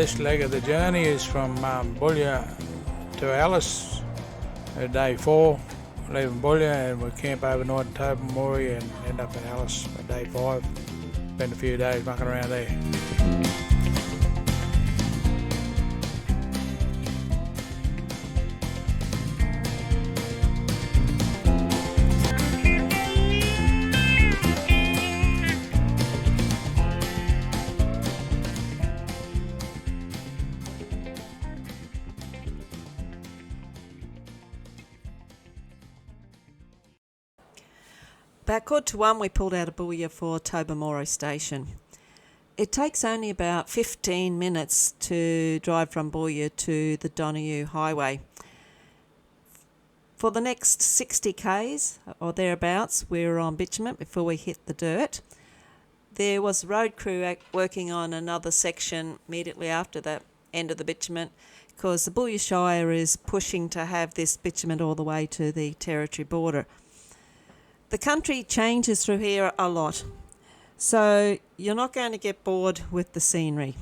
this leg of the journey is from Boulia to Alice, day 4, leaving Boulia, and we camp overnight in Tobermorey and end up in Alice for day 5. Spend a few days mucking around there. About 1:15 we pulled out of Boulia for Tobermorey station. It takes only about 15 minutes to drive from Boulia to the Donahue Highway. For the next 60 k's or thereabouts, we were on bitumen before we hit the dirt. There was a road crew working on another section immediately after the end of the bitumen, because the Boulia Shire is pushing to have this bitumen all the way to the territory border. The country changes through here a lot, so you're not going to get bored with the scenery.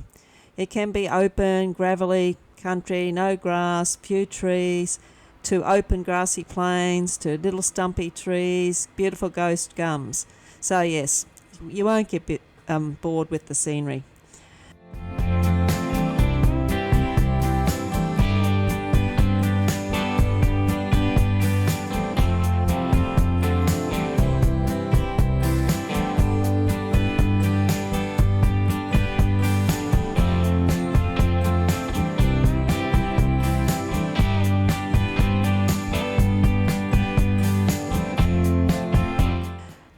It can be open, gravelly country, no grass, few trees, to open grassy plains, to little stumpy trees, beautiful ghost gums. So yes, you won't get bored with the scenery.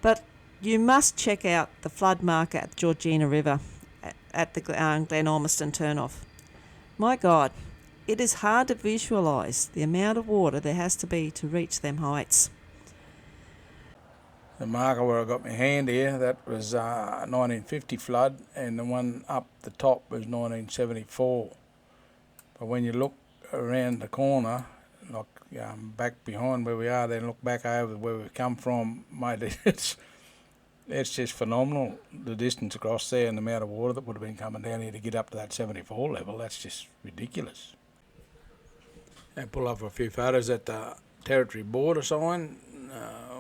But you must check out the flood marker at the Georgina River at the Glen Ormiston turnoff. My God, it is hard to visualise the amount of water there has to be to reach them heights. The marker where I got my hand here, that was 1950 flood, and the one up the top was 1974. But when you look around the corner, like back behind where we are, then look back over where we've come from, mate, it's just phenomenal, the distance across there and the amount of water that would have been coming down here to get up to that 74 level. That's just ridiculous. And pull up a few photos at the territory border sign.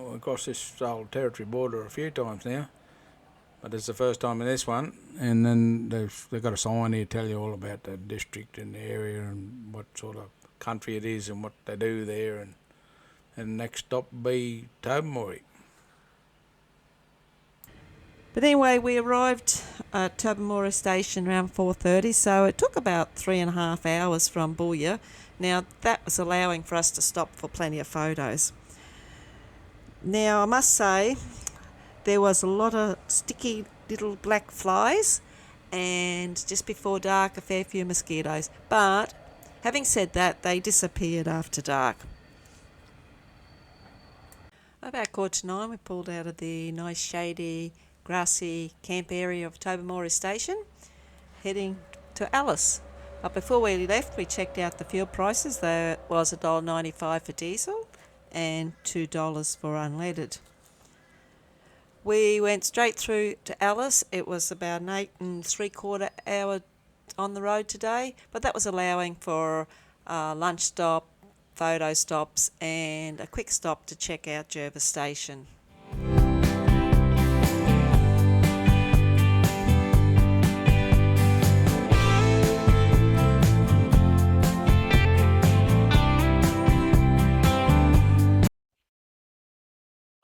We've crossed this old territory border a few times now, but it's the first time in this one. And then they've got a sign here to tell you all about the district and the area and what sort of country it is and what they do there, and next stop will be Tobermorey. But anyway, we arrived at Tobermorey station around 4:30, so it took about 3.5 hours from Boulia. Now that was allowing for us to stop for plenty of photos. Now I must say there was a lot of sticky little black flies, and just before dark a fair few mosquitoes, but having said that, they disappeared after dark. About 9:15 we pulled out of the nice shady grassy camp area of Tobermorey station, heading to Alice. But before we left, we checked out the fuel prices. There was $1.95 for diesel and $2 for unleaded. We went straight through to Alice. It was about an 8.75 hour on the road today, but that was allowing for a lunch stop, photo stops, and a quick stop to check out Jervis Station.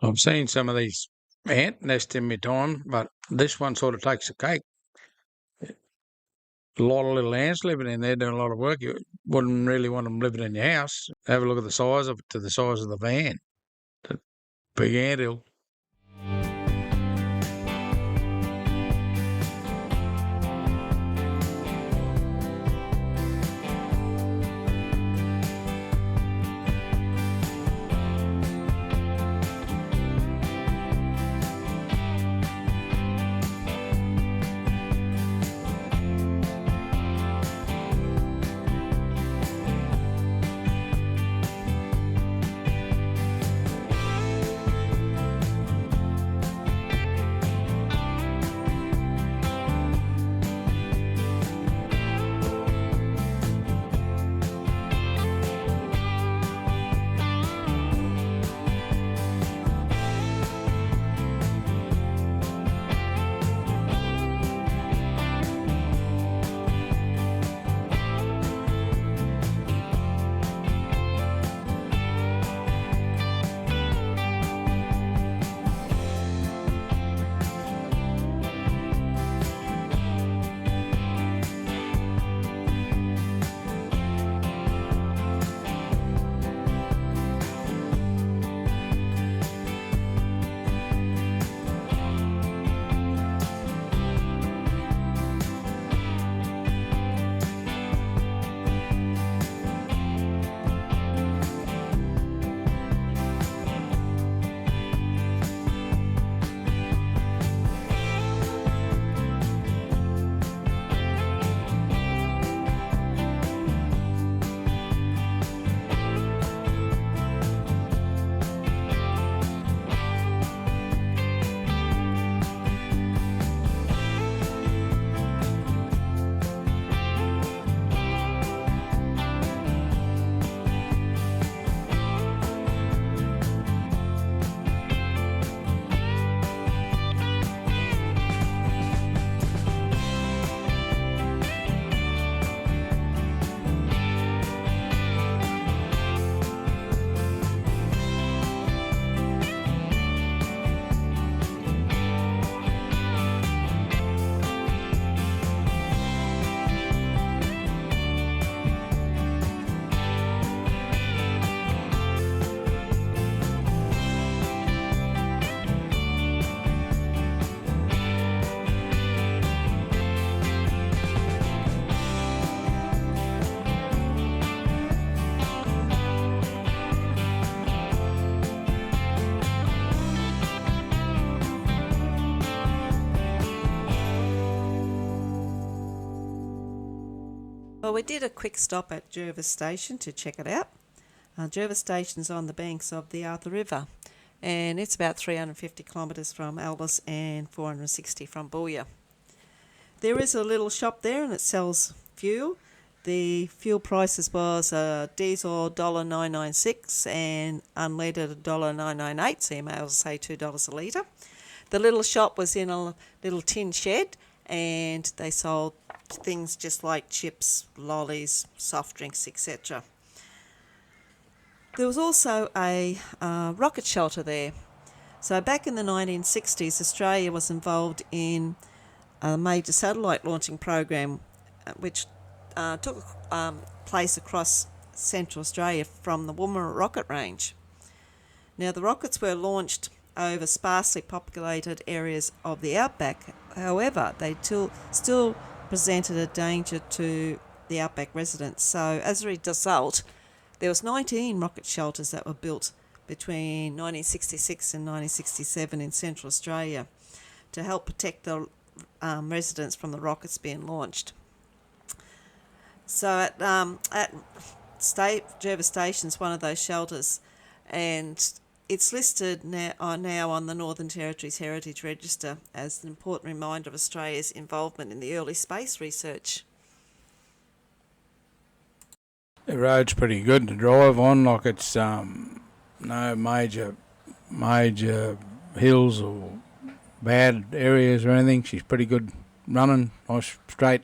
I've seen some of these ant nests in my time, but this one sort of takes the cake. A lot of little ants living in there doing a lot of work. You wouldn't really want them living in your house. Have a look at the size of it to the size of the van. It's a big anthill. Well, we did a quick stop at Jervis Station to check it out. Jervis Station's on the banks of the Arthur River, and it's about 350 kilometres from Alice and 460 from Boulia. There is a little shop there and it sells fuel. The fuel prices was diesel $1.996 and unleaded $1.998, so you may as well say $2 a litre. The little shop was in a little tin shed and they sold things just like chips, lollies, soft drinks, etc. There was also a rocket shelter there. So back in the 1960s, Australia was involved in a major satellite launching program which took place across Central Australia from the Woomera rocket range. Now, the rockets were launched over sparsely populated areas of the Outback. However, they still presented a danger to the Outback residents. So as a result, there was 19 rocket shelters that were built between 1966 and 1967 in Central Australia to help protect the residents from the rockets being launched. So at Jervis Station's one of those shelters, and it's listed now on the Northern Territory's Heritage Register as an important reminder of Australia's involvement in the early space research. The road's pretty good to drive on, like it's no major hills or bad areas or anything. She's pretty good running, nice straight.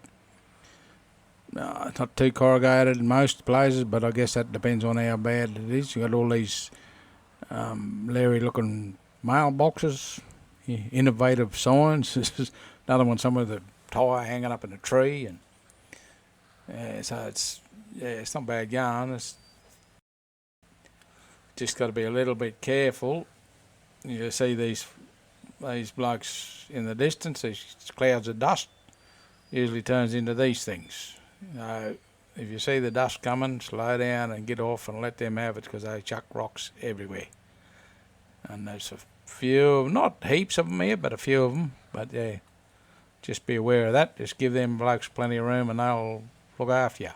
It's not too corrugated in most places, but I guess that depends on how bad it is. You've got all these leery-looking mailboxes, innovative signs. This is another one somewhere with a tyre hanging up in a tree, and so it's not bad going. It's just got to be a little bit careful. You see these blokes in the distance, these clouds of dust, usually turns into these things. If you see the dust coming, slow down and get off and let them have it, because they chuck rocks everywhere. And there's a few, not heaps of them here, but a few of them. But yeah, just be aware of that. Just give them blokes plenty of room and they'll look after you.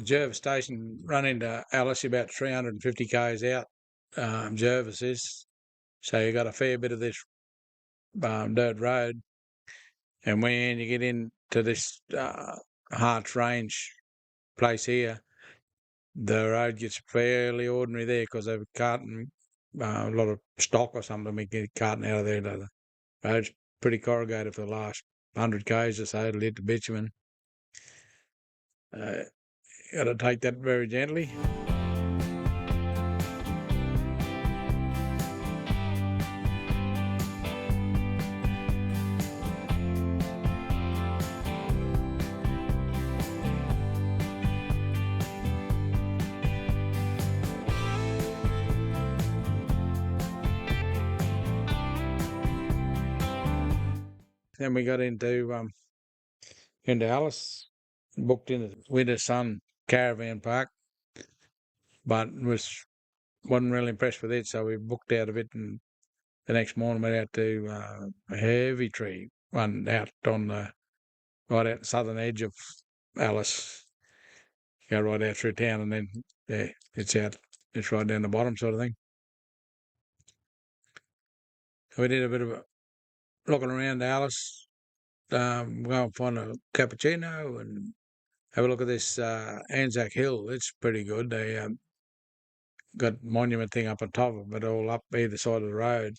Jervis Station run into Alice about 350 k's out. Jervis is, so you got a fair bit of this dirt road, and when you get into this Harts Range place here, the road gets fairly ordinary there because they're carting a lot of stock or something. We get carting out of there. The road's pretty corrugated for the last 100 k's or so to hit the bitumen. Got to take that very gently. Then we got into Alice, booked into the Winter Sun Caravan Park, but wasn't really impressed with it, so we booked out of it, and the next morning went out to a heavy tree, one out on right out the southern edge of Alice. Go right out through town, and then it's right down the bottom sort of thing. So we did a bit of looking around Alice, go and find a cappuccino and have a look at this Anzac Hill. It's pretty good. They got monument thing up on top of it, all up either side of the road.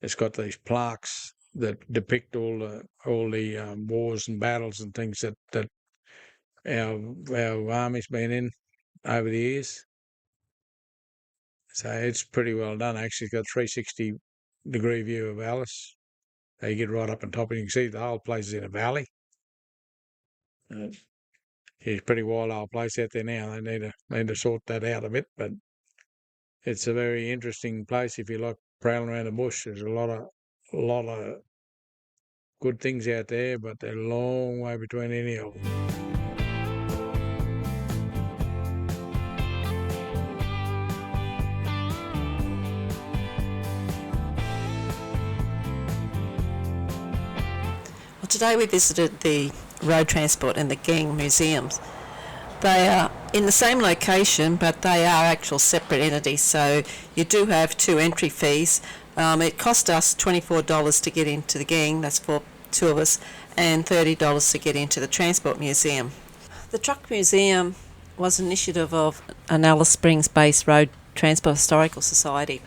It's got these plaques that depict all the wars and battles and things that our army's been in over the years. So it's pretty well done. Actually, it's got a 360-degree view of Alice. So you get right up on top and you can see the whole place is in a valley. It's a pretty wild old place out there now. They need to sort that out a bit, but it's a very interesting place if you like prowling around the bush. There's a lot of good things out there, but they're a long way between any of them. Well, today we visited the Road Transport and the Ghan museums. They are in the same location, but they are actual separate entities, so you do have two entry fees. It cost us $24 to get into the Ghan, that's for two of us, and $30 to get into the Transport Museum. The Truck Museum was an initiative of an Alice Springs-based Road Transport Historical Society.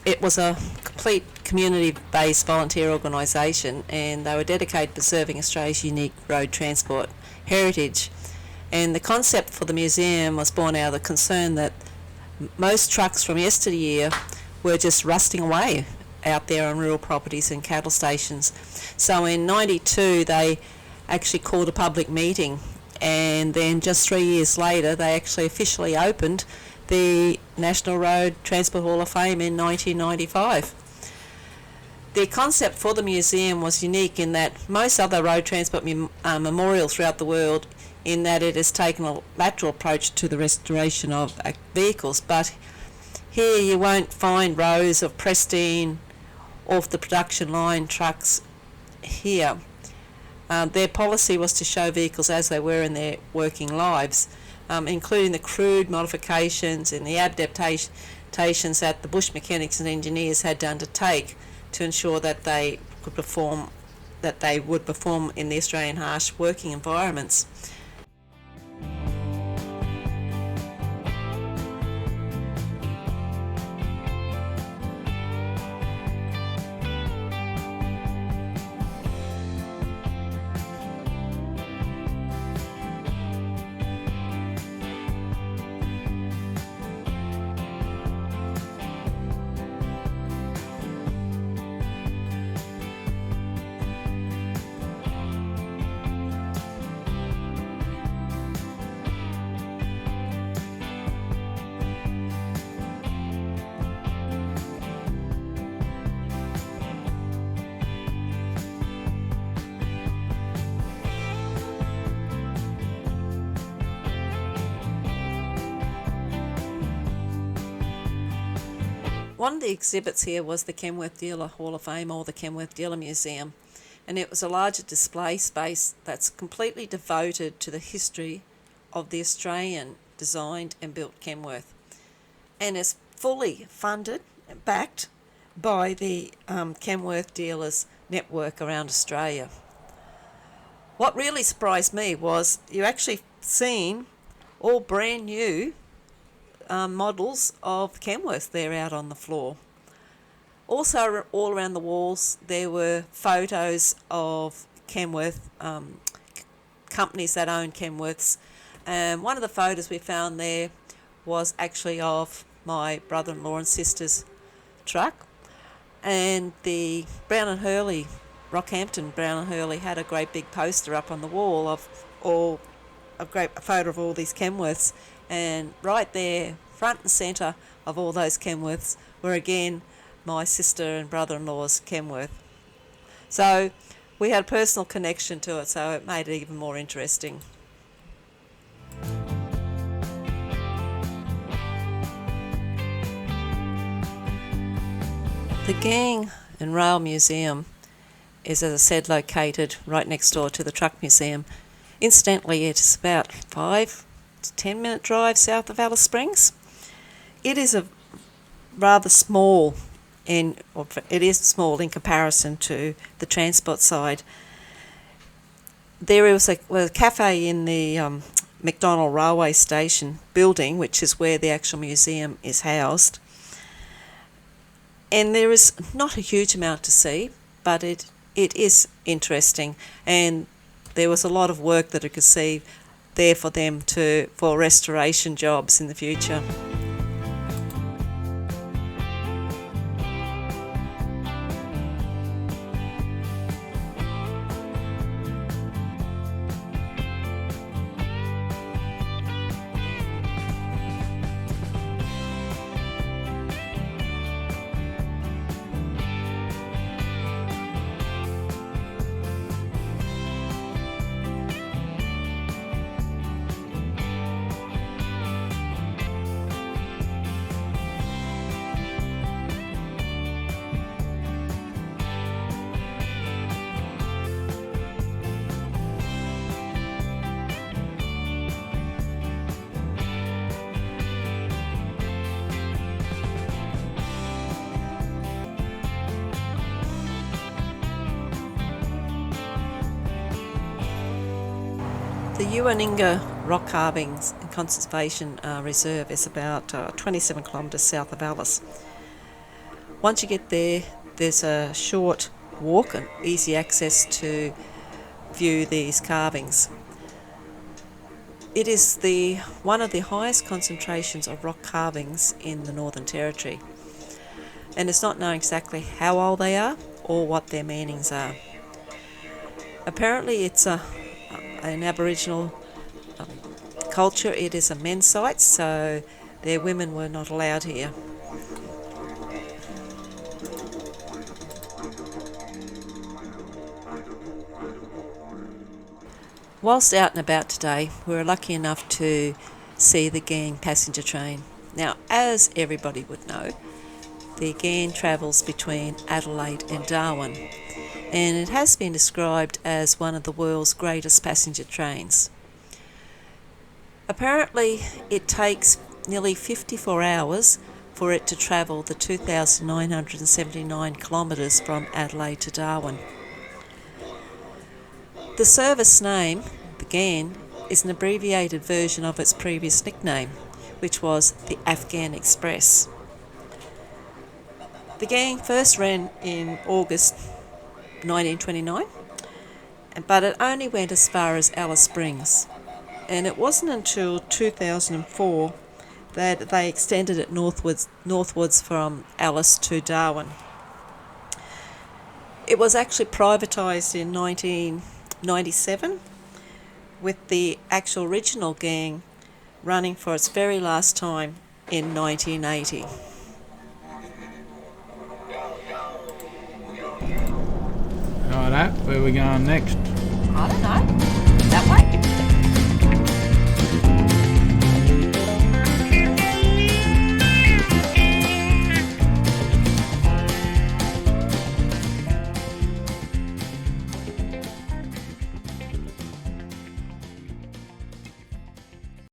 It was a complete community-based volunteer organisation, and they were dedicated to preserving Australia's unique road transport heritage. And the concept for the museum was born out of the concern that most trucks from yesteryear were just rusting away out there on rural properties and cattle stations. So in '92 they actually called a public meeting, and then just 3 years later they actually officially opened the National Road Transport Hall of Fame in 1995. The concept for the museum was unique in that most other road transport memorials throughout the world, in that it has taken a lateral approach to the restoration of vehicles, but here you won't find rows of pristine, off the production line trucks here. Their policy was to show vehicles as they were in their working lives, including the crude modifications and the adaptations that the bush mechanics and engineers had to undertake to ensure that they would perform in the Australian harsh working environments. One of the exhibits here was the Kenworth Dealer Hall of Fame, or the Kenworth Dealer Museum, and it was a larger display space that's completely devoted to the history of the Australian designed and built Kenworth, and is fully funded and backed by the Kenworth Dealers network around Australia. What really surprised me was you actually seen all brand new models of Kenworth there out on the floor. Also, all around the walls there were photos of Kenworth companies that own Kenworths. One of the photos we found there was actually of my brother-in-law and sister's truck, and the Brown and Hurley, Rockhampton Brown and Hurley, had a great big poster up on the wall of a great photo of all these Kenworths. And right there, front and centre of all those Kenworths, were again my sister and brother-in-law's Kenworth. So we had a personal connection to it, so it made it even more interesting. The Ghan and Rail Museum is, as I said, located right next door to the Truck Museum. Incidentally, it's about 5 to 10 minute drive south of Alice Springs. It is a rather small, it is small in comparison to the transport side. There was a cafe in the McDonnell Railway Station building, which is where the actual museum is housed. And there is not a huge amount to see, but it is interesting, and there was a lot of work that I could see there for them for restoration jobs in the future. The Uaninga Rock Carvings and Conservation Reserve is about 27 kilometres south of Alice. Once you get there, there's a short walk and easy access to view these carvings. It is one of the highest concentrations of rock carvings in the Northern Territory, and it's not known exactly how old they are or what their meanings are. Apparently it's an Aboriginal culture. It is a men's site, so their women were not allowed here. Whilst out and about today, we were lucky enough to see the Ghan passenger train. Now, as everybody would know, the Ghan travels between Adelaide and Darwin, and it has been described as one of the world's greatest passenger trains. Apparently, it takes nearly 54 hours for it to travel the 2,979 kilometres from Adelaide to Darwin. The service name, the Ghan, is an abbreviated version of its previous nickname, which was the Afghan Express. The Ghan first ran in August 1929, but it only went as far as Alice Springs, and it wasn't until 2004 that they extended it northwards from Alice to Darwin. It was actually privatised in 1997, with the actual original Ghan running for its very last time in 1980. Righto, where are we going next? I don't know.